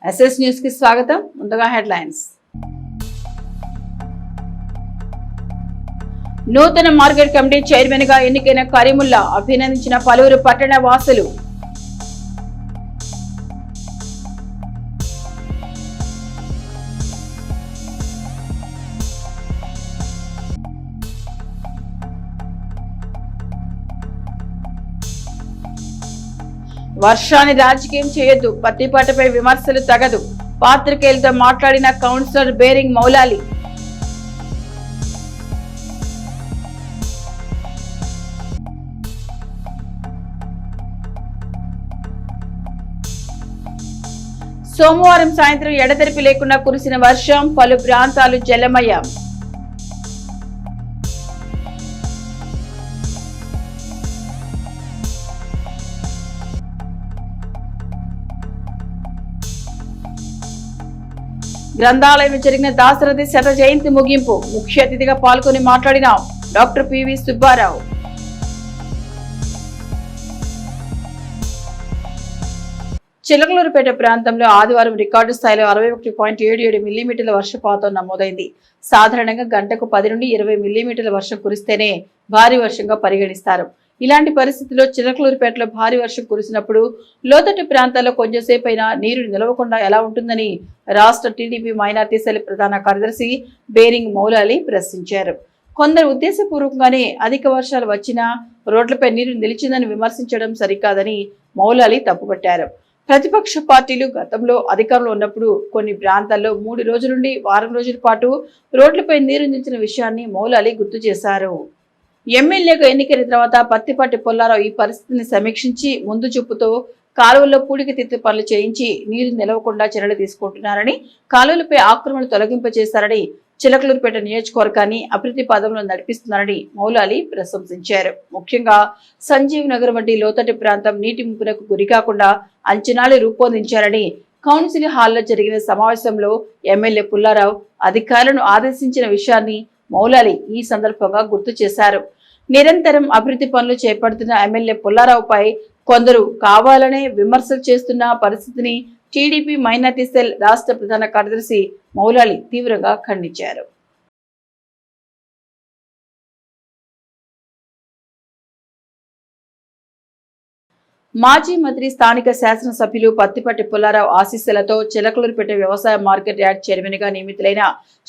SS news కి స్వాగతం. ముందుగా హెడ్లైన్స్. నూతన మార్కెట్ కమిటీ చైర్మన్ గా ఎన్నికైన కరీముల్లా అభినందించిన పలువురు పట్టణ వాసులు. వర్షాన్ని రాజకీయం చేయొద్దు, పత్తిపాటపై విమర్శలు తగదు, పాత్రికేయులతో మాట్లాడిన కౌన్సిలర్ బేరింగ్ మౌలాలి. సోమవారం సాయంత్రం ఎడతెరిపి లేకుండా కురిసిన వర్షం పలు ప్రాంతాలు జలమయం. గ్రంథాలయంలో జరిగిన దాశరథి శత జయంతి ముగింపు. ముఖ్య అతిథిగా పాల్గొని మాట్లాడిన డాక్టర్ పివి సుబ్బారావు. చిలకలూరుపేట ప్రాంతంలో ఆదివారం రికార్డు స్థాయిలో 61.77 మిల్లీమీటర్ల వర్షపాతం నమోదైంది. సాధారణంగా గంటకు 10 నుండి 20 మిల్లీమీటర్ల వర్షం కురిస్తేనే భారీ వర్షంగా పరిగణిస్తారు. ఇలాంటి పరిస్థితుల్లో చిలకలూరుపేటలో భారీ వర్షం కురిసినప్పుడు లోతట్టు ప్రాంతాల్లో కొంచెంసేపు అయినా నీరు నిలవకుండా ఎలా ఉంటుందని రాష్ట్ర టీడీపీ మైనార్టీ సెల్ ప్రధాన కార్యదర్శి బేరింగ్ మౌలాలి ప్రశ్నించారు. కొందరు ఉద్దేశపూర్వకంగానే అధిక వర్షాలు వచ్చినా రోడ్లపై నీరు నిలిచిందని విమర్శించడం సరికాదని మౌలాలి తప్పుపట్టారు. ప్రతిపక్ష పార్టీలు గతంలో అధికారంలో ఉన్నప్పుడు కొన్ని ప్రాంతాల్లో 3 రోజుల నుండి వారం రోజుల పాటు రోడ్లపై నీరు నిలిచిన విషయాన్ని మౌలాలి గుర్తు చేశారు. ఎమ్మెల్యేగా ఎన్నికైన తర్వాత పత్తిపాటి పుల్లారావు ఈ పరిస్థితిని సమీక్షించి ముందు చూపుతో కాలువల్లో పూడికతీత పనులు చేయించి నీరు నిలవకుండా చర్యలు తీసుకుంటున్నారని, కాలువలపై ఆక్రమణలు తొలగింపజేశారని, చిలకలూరుపేట నియోజకవర్గాన్ని అభివృద్ధి పదంలో నడిపిస్తున్నారని మౌలాలి ప్రశంసించారు. ముఖ్యంగా సంజీవ్ నగర్ వంటి లోతట్టు ప్రాంతం నీటి ముంపునకు గురికాకుండా అంచనాలు రూపొందించారని, కౌన్సిల్ హాల్లో జరిగిన సమావేశంలో ఎమ్మెల్యే పుల్లారావు అధికారులను ఆదేశించిన విషయాన్ని మౌలాలి ఈ సందర్భంగా గుర్తు చేశారు. నిరంతరం అభివృద్ధి పనులు చేపడుతున్న ఎమ్మెల్యే పుల్లారావుపై కొందరు కావాలనే విమర్శలు చేస్తున్న పరిస్థితిని టీడీపీ మైనార్టీ సెల్ రాష్ట్ర ప్రధాన కార్యదర్శి మౌలాలి తీవ్రంగా ఖండించారు. మాజీ మంత్రి స్థానిక శాసనసభ్యులు పత్తిపాటి పుల్లారావు ఆశీస్సులతో చిలకలూరుపేట వ్యవసాయ మార్కెట్ యార్డ్ చైర్మన్ గా నియమితులైన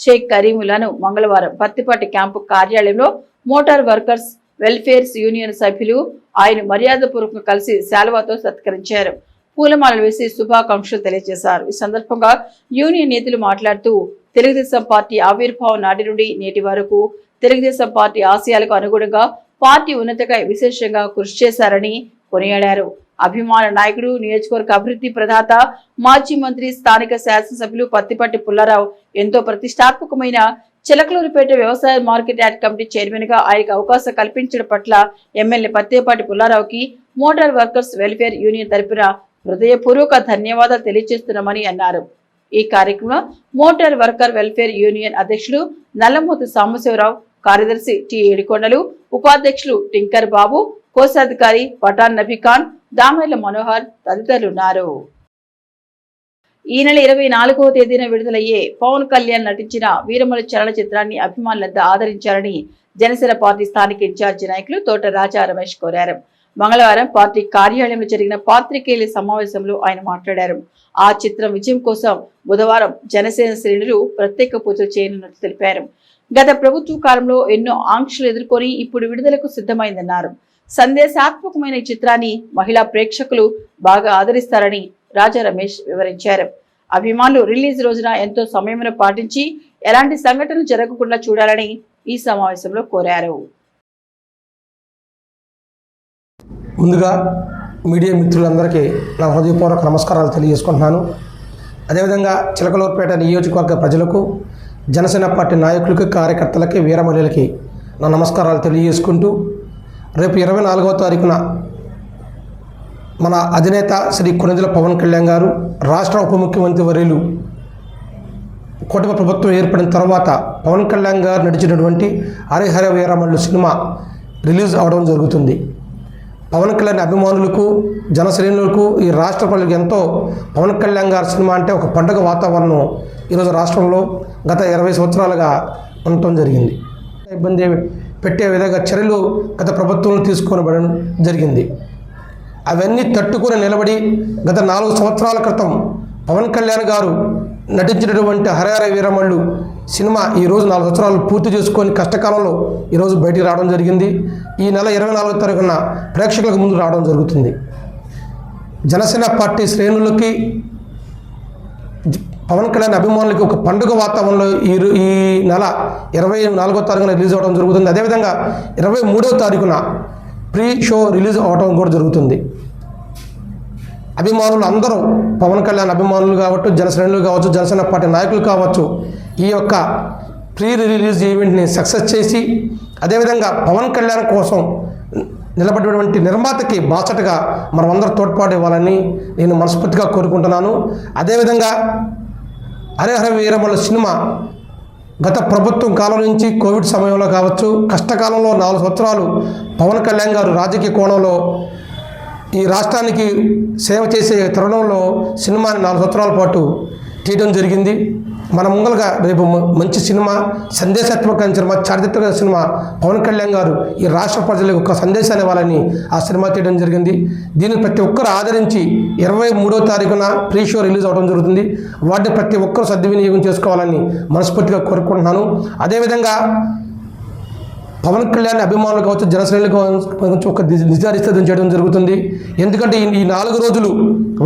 షేక్ కరీముల్లాను మంగళవారం పత్తిపాటి క్యాంపు కార్యాలయంలో మోటార్ వర్కర్స్ వెల్ఫేర్స్ యూనియన్ సభ్యులు ఆయన మర్యాదపూర్వకంగా కలిసి శాలువాతో సత్కరించారు. పూలమాలలు వేసి శుభాకాంక్షలు తెలియజేశారు. ఈ సందర్భంగా యూనియన్ నేతలు మాట్లాడుతూ తెలుగుదేశం పార్టీ ఆవిర్భావం నాటి నుండి నేటి వరకు తెలుగుదేశం పార్టీ ఆశయాలకు అనుగుణంగా పార్టీ ఉన్నతగా విశేషంగా కృషి చేశారని కొనియాడారు. అభిమాన నాయకుడు, నియోజకవర్గ అభివృద్ధి ప్రదాత, మాజీ మంత్రి, స్థానిక శాసనసభ్యులు పత్తిపాటి పుల్లారావు ఎంతో ప్రతిష్టాత్మకమైన చిలకలూరుపేట వ్యవసాయ మార్కెట్ యార్డ్ కమిటీ చైర్మన్ గా ఆయనకు అవకాశం కల్పించడం పట్ల ఎమ్మెల్యే పత్తిపాటి పుల్లారావుకి మోటార్ వర్కర్స్ వెల్ఫేర్ యూనియన్ తరపున హృదయపూర్వక ధన్యవాదాలు తెలియజేస్తున్నామని అన్నారు. ఈ కార్యక్రమంలో మోటార్ వర్కర్ వెల్ఫేర్ యూనియన్ అధ్యక్షుడు నల్లమూతి సాంబశివరావు, కార్యదర్శి టి ఏడికొండలు, ఉపాధ్యక్షులు టింకర్ బాబు, కోశాధికారి పఠాన్ నబీఖాన్, దామెర్ల మనోహర్ తదితరులున్నారు. ఈ నెల 24వ తేదీన విడుదలయ్యే పవన్ కళ్యాణ్ నటించిన వీరమల్లి చలనచిత్రాన్ని అభిమానులంతా ఆదరించాలని జనసేన పార్టీ స్థానిక ఇన్ఛార్జి నాయకులు తోట రాజా రమేష్ కోరారు. మంగళవారం పార్టీ కార్యాలయంలో జరిగిన పాత్రికేయుల సమావేశంలో ఆయన మాట్లాడారు. ఆ చిత్రం విజయం కోసం బుధవారం జనసేన శ్రేణులు ప్రత్యేక పూజలు చేయనున్నట్లు తెలిపారు. గత ప్రభుత్వ కాలంలో ఎన్నో ఆంక్షలు ఎదుర్కొని ఇప్పుడు విడుదలకు సిద్ధమైందన్నారు. సందేశాత్మకమైన ఈ చిత్రాన్ని మహిళా ప్రేక్షకులు బాగా ఆదరిస్తారని రాజా రమేష్ వివరించారు. అభిమానులు రిలీజ్ రోజున ఎంతో సమయమును పాటించి ఎలాంటి సంఘటనలు జరగకుండా చూడాలని ఈ సమావేశంలో కోరారు. ముందుగా మీడియా మిత్రులందరికీ నా హృదయపూర్వక నమస్కారాలు తెలియజేసుకుంటున్నాను. అదేవిధంగా చిలకలూరుపేట నియోజకవర్గ ప్రజలకు, జనసేన పార్టీ నాయకులకి, కార్యకర్తలకి, వీరమహిళలకి నా నమస్కారాలు తెలియజేసుకుంటూ రేపు 24వ తారీఖున మన అధినేత శ్రీ కొణిదెల పవన్ కళ్యాణ్ గారు, రాష్ట్ర ఉప ముఖ్యమంత్రి వర్యులు కూటమి ప్రభుత్వం ఏర్పడిన తర్వాత పవన్ కళ్యాణ్ గారు నడిచినటువంటి హరిహర వీరమల్లు సినిమా రిలీజ్ అవడం జరుగుతుంది. పవన్ కళ్యాణ్ అభిమానులకు జనశ్రేణులకు ఈ రాష్ట్ర ప్రజలకు ఎంతో పవన్ కళ్యాణ్ గారి సినిమా అంటే ఒక పండుగ వాతావరణం ఈరోజు రాష్ట్రంలో గత 20 సంవత్సరాలుగా ఉండటం జరిగింది. ఇబ్బంది పెట్టే విధంగా చర్యలు గత ప్రభుత్వంలో తీసుకోవడం జరిగింది. అవన్నీ తట్టుకుని నిలబడి గత 4 సంవత్సరాల క్రితం పవన్ కళ్యాణ్ గారు నటించినటువంటి హరహర వీరమల్లు సినిమా ఈరోజు 4 సంవత్సరాలు పూర్తి చేసుకొని కష్టకాలంలో ఈరోజు బయటికి రావడం జరిగింది. ఈ నెల 24వ తారీఖున ప్రేక్షకులకు ముందు రావడం జరుగుతుంది. జనసేన పార్టీ శ్రేణులకి పవన్ కళ్యాణ్ అభిమానులకి ఒక పండుగ వాతావరణంలో ఈ నెల 24వ తారీఖున రిలీజ్ అవ్వడం జరుగుతుంది. అదేవిధంగా 23వ తారీఖున ప్రీ షో రిలీజ్ అవ్వడం కూడా జరుగుతుంది. అభిమానులు అందరూ పవన్ కళ్యాణ్ అభిమానులు కావచ్చు, జనశ్రేణులు కావచ్చు, జనసేన పార్టీ నాయకులు కావచ్చు, ఈ యొక్క ప్రీ రిలీజ్ ఈవెంట్ని సక్సెస్ చేసి అదేవిధంగా పవన్ కళ్యాణ్ కోసం నిలబడినటువంటి నిర్మాతకి బాసటగా మనమందరూ తోడ్పాటు ఇవ్వాలని నేను మనస్ఫూర్తిగా కోరుకుంటున్నాను. అదేవిధంగా హరిహర వీరమల్లు సినిమా గత ప్రభుత్వం కాలం నుంచి కోవిడ్ సమయంలో కావచ్చు, కష్టకాలంలో 4 సంవత్సరాలు పవన్ కళ్యాణ్ గారు రాజకీయ కోణంలో ఈ రాష్ట్రానికి సేవ చేసే తరుణంలో సినిమాని 4 సంవత్సరాల పాటు తీయడం జరిగింది. మన ముంగలుగా రేపు మంచి సినిమా, సందేశాత్మకమైన సినిమా, చారిత్రక సినిమా పవన్ కళ్యాణ్ గారు ఈ రాష్ట్ర ప్రజలకు ఒక సందేశాన్ని ఇవ్వాలని ఆ సినిమా తీయడం జరిగింది. దీన్ని ప్రతి ఒక్కరు ఆదరించి 23వ తారీఖున ప్రీ షో రిలీజ్ అవ్వడం జరుగుతుంది. వాటిని ప్రతి ఒక్కరు సద్వినియోగం చేసుకోవాలని మనస్ఫూర్తిగా కోరుకుంటున్నాను. అదేవిధంగా పవన్ కళ్యాణ్ అభిమానులు కావచ్చు, జనశ్రేణులు కావచ్చు ఒక నిజారిస్తూ చేయడం జరుగుతుంది. ఎందుకంటే ఈ 4 రోజులు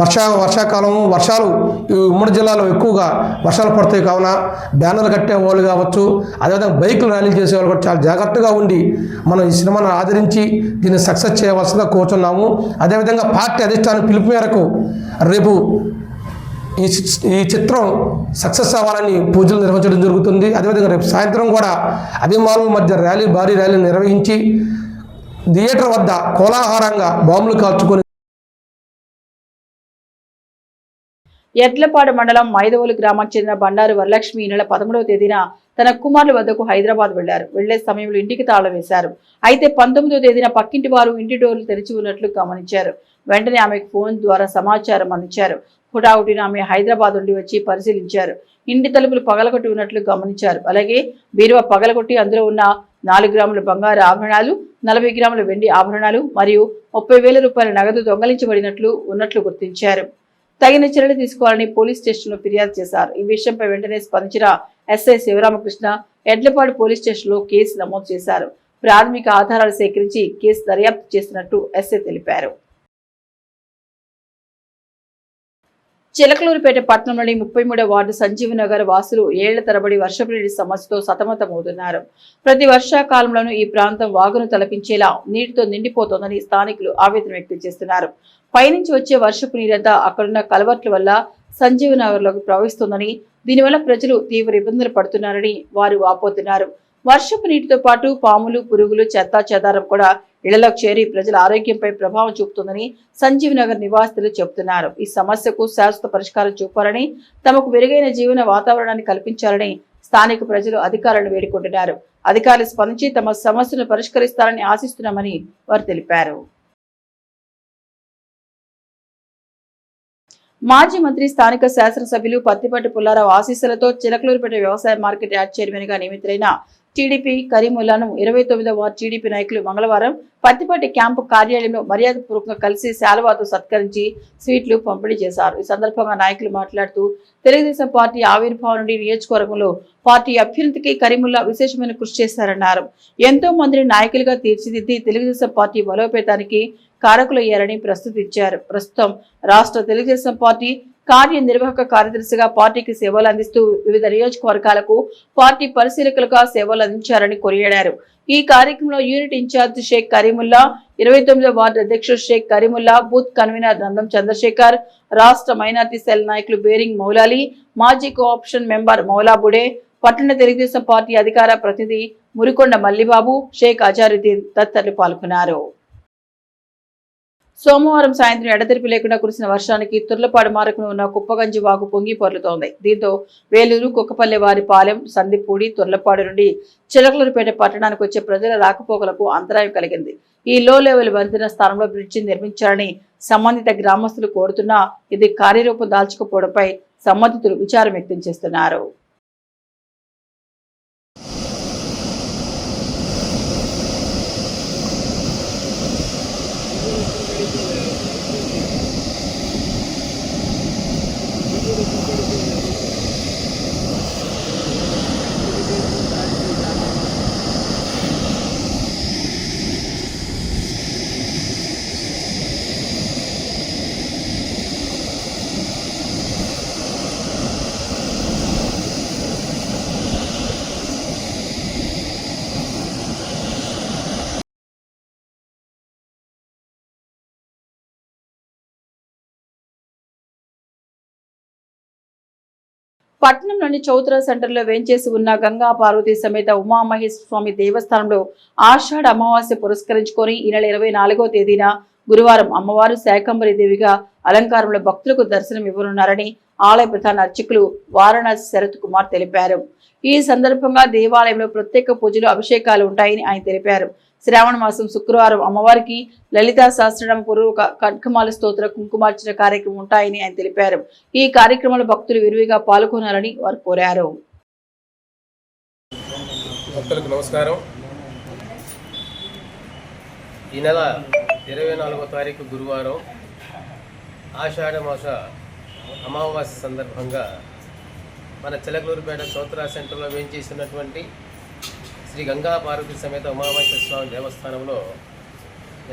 వర్షాలు ఈ ఉమ్మడి జిల్లాలో ఎక్కువగా వర్షాలు పడతాయి కావున బ్యానర్లు కట్టే వాళ్ళు కావచ్చు, అదేవిధంగా బైకులు ర్యాలీలు చేసేవాళ్ళు కూడా చాలా జాగ్రత్తగా ఉండి మనం ఈ సినిమాను ఆదరించి దీన్ని సక్సెస్ చేయవలసిందిగా కోరుతున్నాము. అదేవిధంగా పార్టీ అధిష్టానం పిలుపు మేరకు రేపు ఈ చిత్రం సక్సెస్ అవ్వాలని పూజలు నిర్వహించడం జరుగుతుంది. అదేవిధంగా రేపు సాయంత్రం కూడా అభిమానుల మధ్య భారీ ర్యాలీ నిర్వహించి థియేటర్ వద్ద కోలాహలంగా బాంబులు కాల్చుకొని ఎడ్లపాడు మండలం మైదవోలు గ్రామానికి చెందిన బండారు వరలక్ష్మి ఈ నెల 13వ తేదీన తన కుమారుల వద్దకు హైదరాబాద్ వెళ్లారు. వెళ్లే సమయంలో ఇంటికి తాళం వేశారు. అయితే 19వ తేదీన పక్కింటి వారు ఇంటి డోర్లు తెరిచి ఉన్నట్లు గమనించారు. వెంటనే ఆమెకు ఫోన్ ద్వారా సమాచారం అందించారు. హుటాహుటిన ఆమె హైదరాబాద్ నుండి వచ్చి పరిశీలించారు. ఇంటి తలుపులు పగలగొట్టి ఉన్నట్లు గమనించారు. అలాగే బీరువా పగలగొట్టి అందులో ఉన్న 4 గ్రాముల బంగారు ఆభరణాలు, 40 గ్రాముల వెండి ఆభరణాలు మరియు 30,000 రూపాయల నగదు ఉన్నట్లు గుర్తించారు. తగిన చర్యలు తీసుకోవాలని పోలీస్ స్టేషన్లో ఫిర్యాదు చేశారు. ఈ విషయంపై వెంటనే స్పందించిన ఎస్ఐ శివరామకృష్ణ ఎడ్లపాడు పోలీస్ స్టేషన్లో కేసు నమోదు చేశారు. ప్రాథమిక ఆధారాలు సేకరించి కేసు దర్యాప్తు చేసినట్టు ఎస్ఐ తెలిపారు. చిలకలూరుపేట పట్టణంలోని 33వ వార్డు సంజీవ్ నగర్ వాసులు ఏళ్ల తరబడి వర్షపు నీటి సమస్యతో సతమతమవుతున్నారు. ప్రతి వర్షాకాలంలోనూ ఈ ప్రాంతం వాగును తలపించేలా నీటితో నిండిపోతోందని స్థానికులు ఆవేదన వ్యక్తం చేస్తున్నారు. పైనుంచి వచ్చే వర్షపు నీరంతా అక్కడున్న కలవర్ట్ల వల్ల సంజీవ్ నగర్ లోకి ప్రవహిస్తోందని, దీనివల్ల ప్రజలు తీవ్ర ఇబ్బందులు పడుతున్నారని వారు వాపోతున్నారు. వర్షపు నీటితో పాటు పాములు, పురుగులు, చెత్తా చెదారం కూడా ఇళ్లలోకి చేరి ప్రజల ఆరోగ్యంపై ప్రభావం చూపుతుందని సంజీవ్ నగర్ నివాసితులు చెబుతున్నారు. ఈ సమస్యకు శాశ్వత పరిష్కారం చూపాలని, తమకు మెరుగైన జీవన వాతావరణాన్ని కల్పించాలని స్థానిక ప్రజలు అధికారులను వేడుకుంటున్నారు. అధికారులు స్పందించి తమ సమస్యను పరిష్కరిస్తారని ఆశిస్తున్నామని వారు తెలిపారు. మాజీ మంత్రి స్థానిక శాసనసభ్యులు పత్తిపాటి పుల్లారావు ఆశీస్సులతో చిలకలూరుపేట వ్యవసాయ మార్కెట్ యార్డ్ చైర్మన్ గా నియమితులైన టీడీపీ కరీముల్లాను 29వ వార్డు టీడీపీ నాయకులు మంగళవారం పత్తిపాటి క్యాంపు కార్యాలయంలో మర్యాదపూర్వకంగా కలిసి శాలువాతో సత్కరించి స్వీట్లు పంపిణీ చేశారు. ఈ సందర్భంగా నాయకులు మాట్లాడుతూ తెలుగుదేశం పార్టీ ఆవిర్భావం నుండి నియోజకవర్గంలో పార్టీ అభ్యున్నతికి కరీముల్లా విశేషమైన కృషి చేశారన్నారు. ఎంతో మందిని నాయకులుగా తీర్చిదిద్ది తెలుగుదేశం పార్టీ బలోపేతానికి కారకులయ్యారని ప్రస్తుతించారు. ప్రస్తుతం రాష్ట్ర తెలుగుదేశం పార్టీ కార్యనిర్వాహక కార్యదర్శిగా పార్టీకి సేవలు అందిస్తూ వివిధ నియోజకవర్గాలకు పార్టీ పరిశీలకులుగా సేవలు అందించారని కొనియాడారు. ఈ కార్యక్రమంలో యూనిట్ ఇన్ఛార్జ్ షేక్ కరీముల్లా, 29వ వార్డు అధ్యక్షుడు షేక్ కరీముల్లా, బూత్ కన్వీనర్ నందం చంద్రశేఖర్, రాష్ట్ర మైనార్టీ సెల్ నాయకులు బేరింగ్ మౌలాలి, మాజీ కోఆప్షన్ మెంబర్ మౌలాబుడే, పట్టణ తెలుగుదేశం పార్టీ అధికార ప్రతినిధి మురికొండ మల్లిబాబు, షేక్ అజారుద్దీన్ తదితరులు పాల్గొన్నారు. సోమవారం సాయంత్రం ఎడతెరిపి లేకుండా కురిసిన వర్షానికి తుర్లపాడు మారకును ఉన్న కుప్పగంజి వాగు పొంగి పొర్లుతోంది. దీంతో వేలూరు, కుక్కపల్లె వారిపాలెం, సందిపూడి, తుర్లపాడు నుండి చిలకలూరుపేట పట్టణానికి వచ్చే ప్రజల రాకపోకలకు అంతరాయం కలిగింది. ఈ లో లెవెల్ వంతెన స్థానంలో బ్రిడ్జి నిర్మించాలని సంబంధిత గ్రామస్తులు కోరుతున్నా ఇది కార్యరూపం దాల్చకపోవడంపై సంబంధితులు విచారం వ్యక్తం చేస్తున్నారు. పట్టణంలోని చౌత్ర సెంటర్లో వేంచేసి ఉన్న గంగా పార్వతీ సమేత ఉమామహేశ్వర స్వామి దేవస్థానంలో ఆషాఢ అమావాస్య పురస్కరించుకొని ఈ నెల 24వ తేదీన గురువారం అమ్మవారు శాకంబరి దేవిగా అలంకారంలో భక్తులకు దర్శనం ఇవ్వనున్నారని ఆలయ ప్రధాన అర్చకులు వారణాసి శరత్ కుమార్ తెలిపారు. ఈ సందర్భంగా దేవాలయంలో ప్రత్యేక పూజలు, అభిషేకాలు ఉంటాయని ఆయన తెలిపారు. శ్రావణ మాసం శుక్రవారం అమ్మవారికి లలితా సహస్రనామ పూర్వక ఖడ్గమాల స్తోత్ర కుంకుమార్చన కార్యక్రమం ఉంటాయని ఆయన తెలిపారు. ఈ కార్యక్రమంలో భక్తులు విరివిగా పాల్గొనాలని వారు కోరారు. భక్తులకు నమస్కారం. ఈ నెల 24వ తారీఖు గురువారం ఆషాఢ మాస అమావాస్య సందర్భంగా మన చిలకలూరుపేట చౌత్రా సెంటర్లో వేయించేసినటువంటి శ్రీ గంగా పార్వతీ సమేత ఉమామహేశ్వర స్వామి దేవస్థానంలో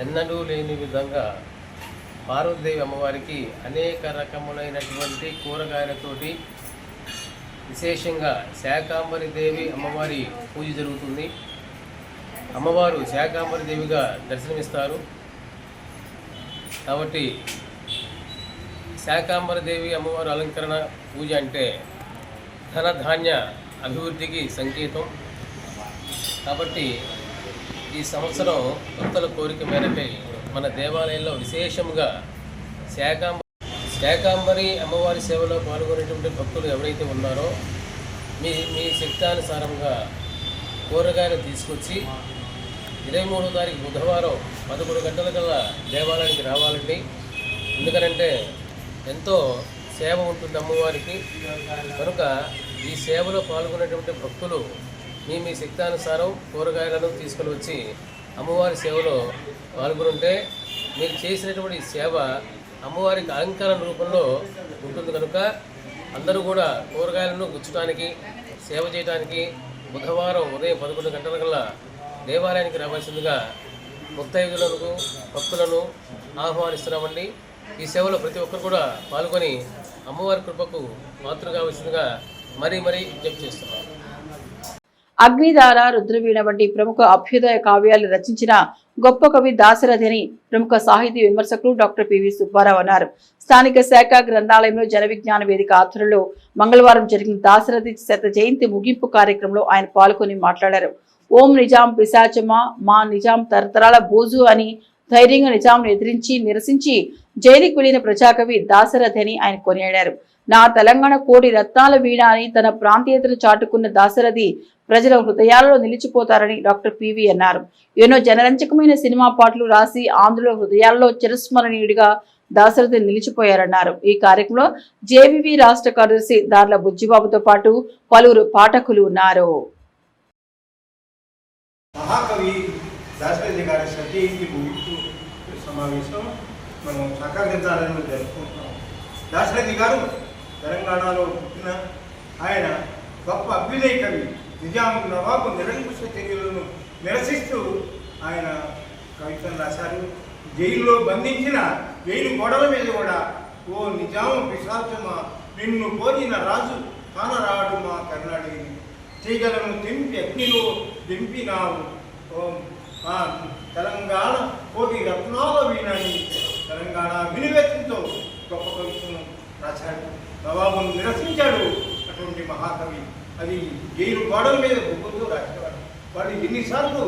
ఎన్నడూ లేని విధంగా పార్వతీదేవి అమ్మవారికి అనేక రకములైనటువంటి కూరగాయలతోటి విశేషంగా శాకంబరి దేవి అమ్మవారి పూజ జరుగుతుంది. అమ్మవారు శాకంబరి దేవిగా దర్శనమిస్తారు. కాబట్టి శాకంబరి దేవి అమ్మవారు అలంకరణ పూజ అంటే ధనధాన్య అభివృద్ధికి సంకేతం. కాబట్టి ఈ సంవత్సరం భక్తుల కోరిక మేరకై మన దేవాలయంలో విశేషంగా శాకంబరి అమ్మవారి సేవలో పాల్గొనేటువంటి భక్తులు ఎవరైతే ఉన్నారో మీ శక్తానుసారంగా కూరగాయలు తీసుకొచ్చి 23వ తారీఖు బుధవారం 11 గంటల కల్లా దేవాలయానికి రావాలండి. ఎందుకనంటే ఎంతో సేవ ఉంటుంది అమ్మవారికి. కనుక ఈ సేవలో పాల్గొనేటువంటి భక్తులు మీ శక్తానుసారం కూరగాయలను తీసుకొని వచ్చి అమ్మవారి సేవలో పాల్గొంటే మీరు చేసినటువంటి సేవ అమ్మవారికి అలంకరణ రూపంలో ఉంటుంది. కనుక అందరూ కూడా కూరగాయలను గుచ్చడానికి, సేవ చేయడానికి బుధవారం ఉదయం 11 గంటల కల్లా దేవాలయానికి రావాల్సిందిగా ముత్తైదులకు భక్తులను ఆహ్వానిస్తున్నామండి. ఈ సేవలో ప్రతి ఒక్కరు కూడా పాల్గొని అమ్మవారి కృపకు పాత్ర కావాల్సిందిగా మరీ విజ్ఞప్తి చేస్తున్నాం. అగ్నిధార, రుద్రవీణ వంటి ప్రముఖ అభ్యుదయ కావ్యాలు రచించిన గొప్ప కవి దాశరథి అని ప్రముఖ సాహితీ విమర్శకులు డాక్టర్ పివి సుబ్బారావు అన్నారు. స్థానిక శాఖ గ్రంథాలయంలో జన విజ్ఞాన వేదిక ఆధ్వర్యంలో మంగళవారం జరిగిన దాశరథి శత జయంతి ముగింపు కార్యక్రమంలో ఆయన పాల్గొని మాట్లాడారు. ఓం నిజాం పిశాచమా, మా నిజాం తరతరాల బోజు అని ధైర్యంగా నిజాంను ఎదిరించి నిరసించి జైలుకు వెళ్లిన ప్రజాకవి దాశరథి అని ఆయన కొనియాడారు. నా తెలంగాణ కోటి రత్నాల వీణ అని తన ప్రాంతీయతను చాటుకున్న దాశరథి ప్రజల హృదయాలలో నిలిచిపోతారని డాక్టర్ పివి అన్నారు. ఎన్నో జనరంజకమైన సినిమా పాటలు రాసి ఆంధ్రుల హృదయాల్లో చిరస్మరణీయుడిగా దాశరథి నిలిచిపోయారన్నారు. ఈ కార్యక్రమంలో జేవివి రాష్ట్ర కార్యదర్శి దార్ల బుజ్జిబాబుతో పాటు పలువురు పాఠకులు ఉన్నారు. మహాకవి దాశరథి గారి సతీకి ముగింపు సమావేశం మనం శాఖా గ్రంథాలయంలో జరుపుకుంటున్నాం. దాశరథి గారు తెలంగాణలో పుట్టిన ఆయన గొప్ప అభ్యుదయ కవి. నిజాం నవాబు నిరంకుశ చర్యలను నిరసిస్తూ ఆయన కవితను రాశారు. జైల్లో బంధించిన జైలు గోడల మీద కూడా ఓ నిజాం పిశాచమా నిన్ను పోయిన రాజు కానరాడు మా కర్ణాడి తీగలను తెంపి అగ్నిలో దింపినావు తెలంగాణ కోటి రత్నాల వీణని తెలంగాణ వినివేతంతో గొప్ప కవితను రాశాడు. నవాబును నిరసించాడు అటువంటి మహాకవి. అది జైలు గోడల మీద బొగ్గుతో రాసేవాడు. వాడు ఎన్నిసార్లు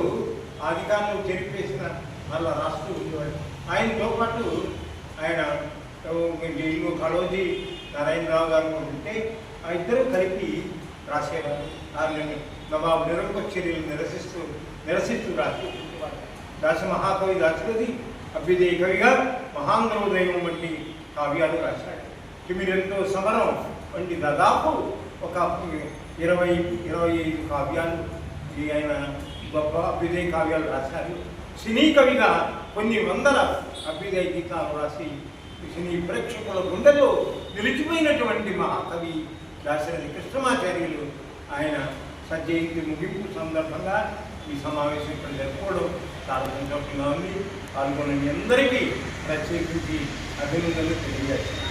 ఆ అధికారంలో చెరిపేసిన మళ్ళా రాస్తూ ఉండేవాడు. ఆయనతో పాటు ఆయన జైలు కళోజీ నారాయణరావు గారు ఉంటే ఆ ఇద్దరు కలిపి రాసేవారు. ఆయన నవాబు నిరంకుశ చర్యలు నిరసిస్తూ రాసేవారు. దాస మహాకవి దాశరథి అభ్యుదయ కవిగా మహాంధ్రోదయం వంటి కావ్యాలు రాశాడు. తిమిరెంతో సమరం వంటి దాదాపు ఒక 20-25 కావ్యాలు ఆయన గొప్ప అభ్యుదయ కావ్యాలు రాశారు. సినీ కవిగా కొన్ని వందల అభ్యుదయ గీతాలు రాసి సినీ ప్రేక్షకుల గుండెల్లో నిలిచిపోయినటువంటి మహాకవి దాశరథి కృష్ణమాచార్యులు ఆయన సజ్జయంతి ముగింపు సందర్భంగా ఈ సమావేశం ఇక్కడ జరుపుకోవడం చాలా సంతోషంగా ఉంది. పాల్గొన్న అందరికీ ప్రత్యేకించి అభినందనలు తెలియజేస్తున్నాను.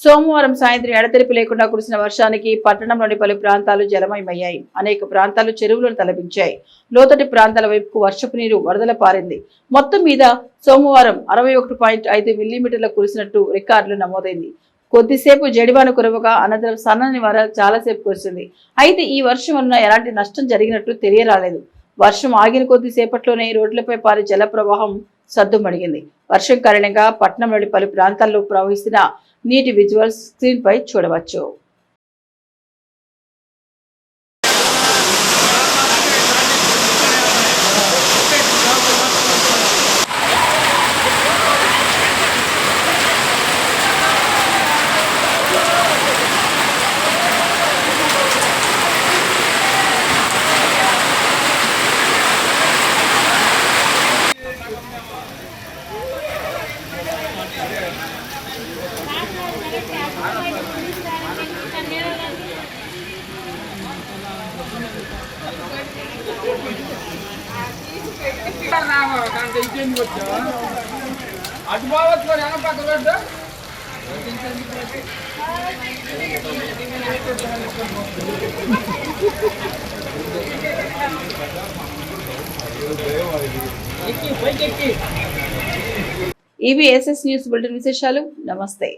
సోమవారం సాయంత్రం ఎడతెరిపి లేకుండా కురిసిన వర్షానికి పట్టణంలోని పలు ప్రాంతాలు జలమయమయ్యాయి. అనేక ప్రాంతాలు చెరువులను తలపించాయి. లోతటి ప్రాంతాల వైపుకు వర్షపు నీరు వరదల పారింది. మొత్తం మీద సోమవారం 61.5 మిల్లీమీటర్ల కురిసినట్టు రికార్డులు నమోదైంది. కొద్దిసేపు జడివాన కురవగా అనంతరం సన్నని వార చాలాసేపు కురిసింది. అయితే ఈ వర్షం వలన ఎలాంటి నష్టం జరిగినట్టు తెలియరాలేదు. వర్షం ఆగిన కొద్దిసేపట్లోనే రోడ్లపై పారే జల ప్రవాహం సద్దుమణిగింది. వర్షం కారణంగా పట్టణంలోని పలు ప్రాంతాల్లో ప్రవహిస్తున్న నీటి విజువల్స్ స్క్రీన్ పై చూడవచ్చు. ఇవి ఎస్ఎస్ న్యూస్ బులెటిన్ విశేషాలు. నమస్తే.